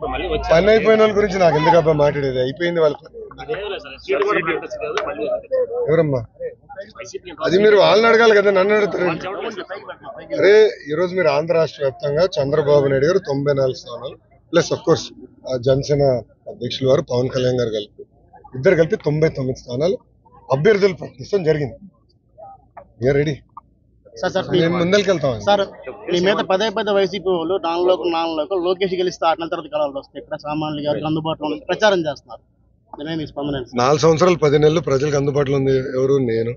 పని అయిపోయిన వాళ్ళ గురించి నాకు ఎందుకబ్బా మాట్లాడేది, అయిపోయింది వాళ్ళ పని. ఎవరమ్మా అది? మీరు వాళ్ళని అడగాలి కదా, నన్ను అడుగుతారు. అరే ఈరోజు మీరు ఆంధ్ర రాష్ట్ర వ్యాప్తంగా చంద్రబాబు నాయుడు గారు 94 స్థానాలు ప్లస్ అఫ్ కోర్స్ జనసేన అధ్యక్షులు వారు పవన్ కళ్యాణ్ గారు ఇద్దరు కలిపి 99 స్థానాలు అభ్యర్థులు ప్రకటించడం జరిగింది. We are. ముందరికెళ్తాం సార్. మీ మీద పదే వైసీపీ వాళ్ళు నాలుగు లోకేష్ గెలిస్తే ఆడిన తర్వాత కళలు వస్తాయి. ఇక్కడ సామాన్యులు గారికి అందుబాటులో ప్రచారం చేస్తున్నారు. 4 సంవత్సరాలు 10 నెలలు ప్రజలకు అందుబాటులో ఉంది ఎవరు? నేను.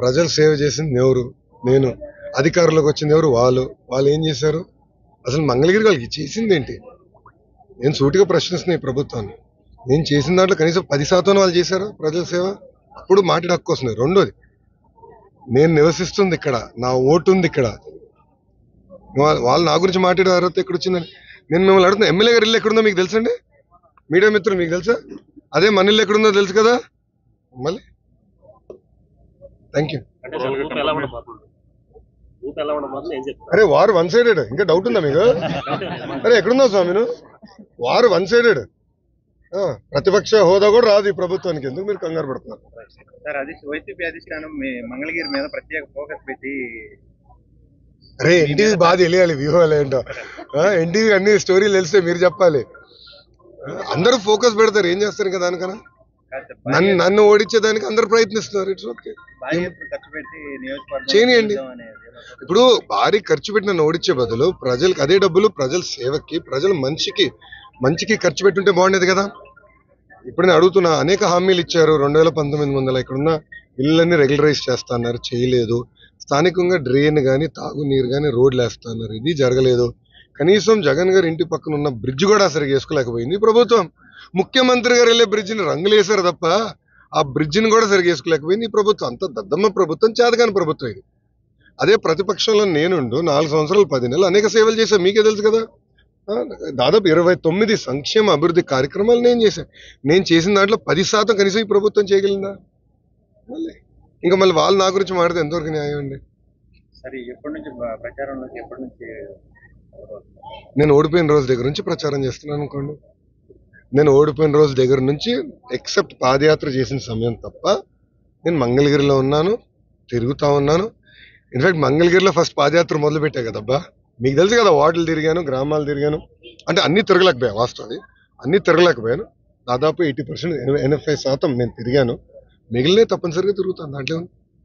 ప్రజలు సేవ చేసింది ఎవరు? నేను. అధికారులకు వచ్చింది ఎవరు? వాళ్ళు ఏం చేశారు? అసలు మంగళగిరి వాళ్ళకి చేసింది ఏంటి? నేను సూటిగా ప్రశ్నిస్తున్నాయి ప్రభుత్వాన్ని. నేను చేసిన దాంట్లో కనీసం 10% వాళ్ళు చేశారు ప్రజల సేవ. అప్పుడు మాట్లాడే హక్కు వస్తుంది. రెండోది, నేను నివసిస్తుంది ఇక్కడ, నా ఓటు ఉంది ఇక్కడ. వాళ్ళు నా గురించి మాట్లాడే అర్హత ఎక్కడ వచ్చిందని నేను మిమ్మల్ని అడుగుతున్నా. ఎమ్మెల్యే గారు ఇల్లు ఎక్కడుందో మీకు తెలుసండి? మీడియా మిత్రులు మీకు తెలుసా? అదే మన ఇల్లు ఎక్కడుందో తెలుసు కదా. మళ్ళీ థ్యాంక్ యూ. అరే వారు 1 సైడెడ్. ఇంకా డౌట్ ఉందా మీకు? అరే ఎక్కడుందా స్వామిను? వారు 1 సైడెడ్. ప్రతిపక్ష హోదా కూడా రాదు ఈ ప్రభుత్వానికి. ఎందుకు మీరు కంగారు పడుతున్నారు? వైసీపీ అధిష్టానం మంగళగిరి మీద ప్రత్యేక ఫోకస్ పెట్టి. అరే ఎన్టీవీ బాగా తెలియాలి వ్యూహాలు ఏంటో. ఎన్టీవీ అన్ని స్టోరీలు తెలిస్తే మీరు చెప్పాలి. అందరూ ఫోకస్ పెడతారు, ఏం చేస్తారు ఇంకా దానికన్నా? నన్ను ఓడించేదానికి అందరు ప్రయత్నిస్తున్నారు. ఇట్స్ ఓకే, చేయనియండి. ఇప్పుడు భారీ ఖర్చు పెట్టి నన్ను ఓడించే బదులు ప్రజలకు అదే డబ్బులు ప్రజల సేవకి, ప్రజల మంచికి ఖర్చు పెట్టుంటే బాగుండేది కదా. ఇప్పుడు నేను అడుగుతున్నా, అనేక హామీలు ఇచ్చారు. 2019 ముందల ఇక్కడున్న ఇళ్ళన్నీ రెగ్యులరైజ్ చేస్తా అన్నారు, చేయలేదు. స్థానికంగా డ్రైన్ కానీ తాగునీరు కానీ రోడ్లు వేస్తా అన్నారు, ఇది జరగలేదు. కనీసం జగన్ గారి ఇంటి పక్కన ఉన్న బ్రిడ్జ్ కూడా సరిగ్గా వేసుకోలేకపోయింది ప్రభుత్వం. ముఖ్యమంత్రి గారు వెళ్ళే బ్రిడ్జిని రంగులు వేశారు తప్ప ఆ బ్రిడ్జిని కూడా సరిగ్గా వేసుకోలేకపోయింది ఈ ప్రభుత్వం. అంత దద్దమ్మ ప్రభుత్వం, చేతగాని ప్రభుత్వం ఇది. అదే ప్రతిపక్షంలో నేనుండు 4 సంవత్సరాలు 10 నెలలు అనేక సేవలు చేశాను, మీకే తెలుసు కదా. దాదాపు 29 సంక్షేమ అభివృద్ధి కార్యక్రమాలు నేను చేశాను. నేను చేసిన దాంట్లో 10% కనీసం ఈ ప్రభుత్వం చేయగలిగిందా? ఇంకా మళ్ళీ వాళ్ళు నా గురించి మాట్లాడితే ఎంతవరకు న్యాయం అండి? నేను ఓడిపోయిన రోజు దగ్గర నుంచి ప్రచారం చేస్తున్నాను అనుకోండి. నేను ఓడిపోయిన రోజు దగ్గర నుంచి ఎక్సెప్ట్ పాదయాత్ర చేసిన సమయం తప్ప నేను మంగళగిరిలో ఉన్నాను, తిరుగుతా ఉన్నాను. ఇన్ఫాక్ట్ మంగళగిరిలో ఫస్ట్ పాదయాత్ర మొదలు పెట్టా కదబ్బా. మీకు తెలుసు కదా, వార్డులు తిరిగాను, గ్రామాలు తిరిగాను. అంటే అన్ని తిరగలేకపోయా, వాస్తవం అన్ని తిరగలేకపోయాను. దాదాపు 80% 85% నేను తిరిగాను. మిగిలిన తప్పనిసరిగా తిరుగుతాను. దాంట్లో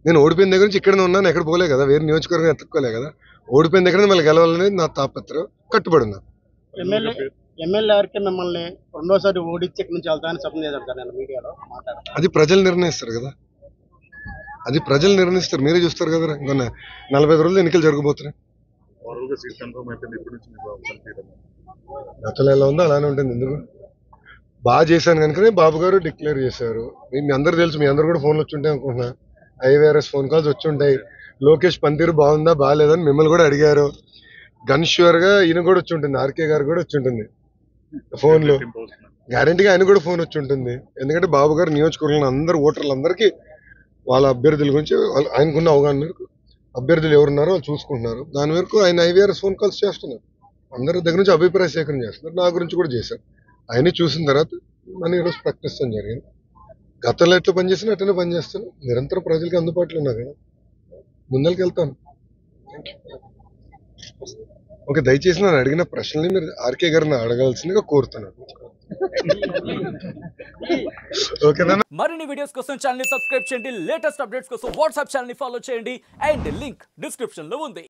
నేను ఓడిపోయిన దగ్గర నుంచి ఇక్కడనే ఉన్నాను, ఎక్కడ పోలే కదా, వేరే నియోజకవర్గం ఎత్తుక్కోలే కదా. ఓడిపోయిన దగ్గర మళ్ళీ గెలవాలనేది నా తాపత్రం, కట్టుబడి ఉన్నాను. ఎమ్మెల్యే మిమ్మల్ని రెండోసారి ఓడించి ఇక్కడి నుంచి వెళ్తానని చెప్పడం లేదంటారు మీడియాలో మాట్లాడారు. అది ప్రజలు నిర్ణయిస్తారు కదా, అది ప్రజలు నిర్ణయిస్తారు. మీరే చూస్తారు కదా, ఇంకా 45 రోజులు ఎన్నికలు జరగబోతున్నాయి. గతంలో ఎలా ఉందో అలానే ఉంటుంది. ఎందుకు బాగా చేశాను కనుకనే బాబు గారు డిక్లేర్ చేశారు. మీ అందరూ తెలుసు, మీ అందరు కూడా ఫోన్లు వచ్చి ఉంటాయి అనుకుంటున్నా. ఐవీఆర్ఎస్ ఫోన్ కాల్స్ వచ్చి ఉంటాయి. లోకేష్ పనితీరు బాగుందా బాగాలేదని మిమ్మల్ని కూడా అడిగారు. గన్ ష్యూర్ గా ఈయన కూడా వచ్చి ఉంటుంది, ఆర్కే గారు కూడా వచ్చి ఉంటుంది ఫోన్లు. గ్యారంటీగా ఆయన కూడా ఫోన్ వచ్చి ఉంటుంది. ఎందుకంటే బాబు గారు నియోజకవర్గంలో అందరు ఓటర్లందరికీ వాళ్ళ అభ్యర్థుల గురించి ఆయనకున్న అవగాహన మేరకు అభ్యర్థులు ఎవరున్నారో వాళ్ళు చూసుకుంటున్నారు. దాని వరకు ఆయన ఐవీఆర్ఎస్ ఫోన్ కాల్స్ చేస్తున్నారు. అందరి దగ్గర నుంచి అభిప్రాయ సేకరణ చేస్తున్నారు. నా గురించి కూడా చేశారు. ఆయన చూసిన తర్వాత మనం ఈరోజు ప్రకటిస్తాం జరిగింది. గతంలో ఎట్లా పనిచేసినా అట్లనే పనిచేస్తాను. నిరంతరం ప్రజలకి అందుబాటులో ఉన్నా కదా, ముందరికి వెళ్తాను. ఓకే, దయచేసి నన్ను అడిగిన ప్రశ్నల్ని మీరు ఆర్కే గారిని అడగాల్సిందిగా కోరుతున్నాను. ఓకేనా? మరిన్ని వీడియోస్ కోసం ఛానల్ ని సబ్స్క్రైబ్ చేయండి. లేటెస్ట్ అప్డేట్స్ కోసం వాట్సాప్ ఛానల్ ని ఫాలో చేయండి. అండ్ లింక్ డిస్క్రిప్షన్ లో ఉంది.